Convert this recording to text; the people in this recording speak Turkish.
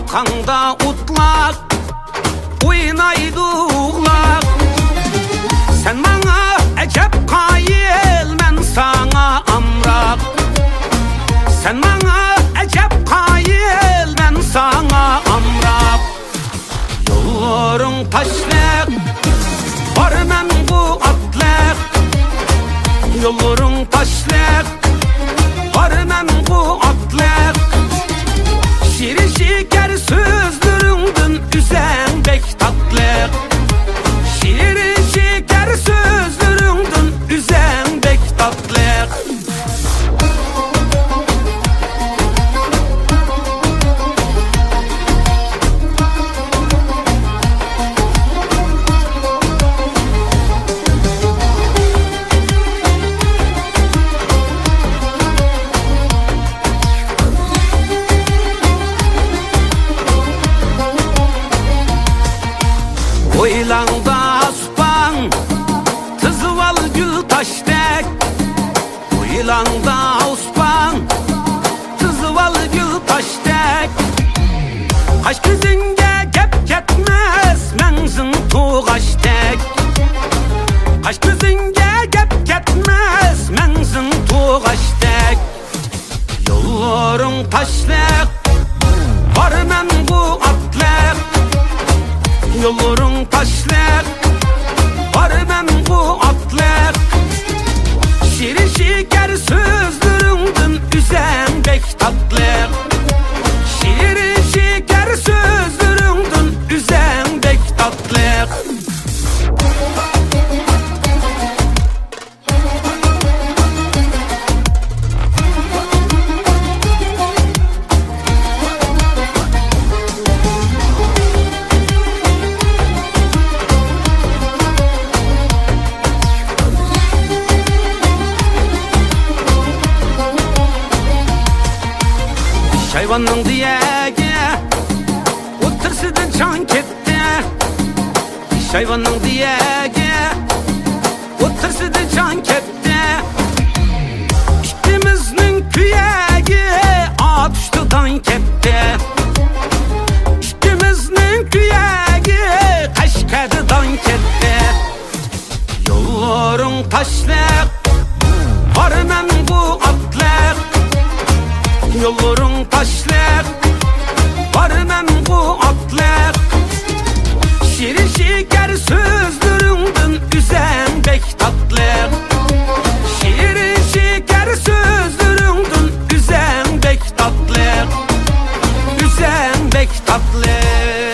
Yakanda utlak oynaydılar. Sen bana ecep kayıl, ben sana amrak. Sen bana ecep kayıl, ben sana amrak. Yolların taşlık, var men bu atlık. Yolların taşlık, var men bu atlık. Şirin şeker sözlerinden üzen bek tatlık. Şirin şeker sözlerinden üzen bek tatlık. Oylanda aspan, tızıval gül taştek. Oylanda aspan, tızıval gül taştek. Aşk yüzünge gep ketmez, menzin tuğaştek. Aşk yüzünge gep ketmez, menzin tuğaştek. Yolların taşlık, var men bu atlık. Yolların taşlık, var men bu atlık. Şirin şeker sözlerinden üzen bek tatlık. Şirin şeker sözlerinden üzen bek tatlık. Hayvanın diyege o tırsıdan çan ketti. Hayvanın diyege o tırsıdan çan ketti. İkimizin küyegi atıştıdan ketti. İkimizin küyegi Kaşkadıdan ketti. Yolların taşlık, var men bu atlık. Yolların taşlık, var men bu atlık. Şirin şeker sözlerinden üzen bek tatlık. Şirin şeker sözlerinden üzen bek tatlık. Üzen bek tatlık.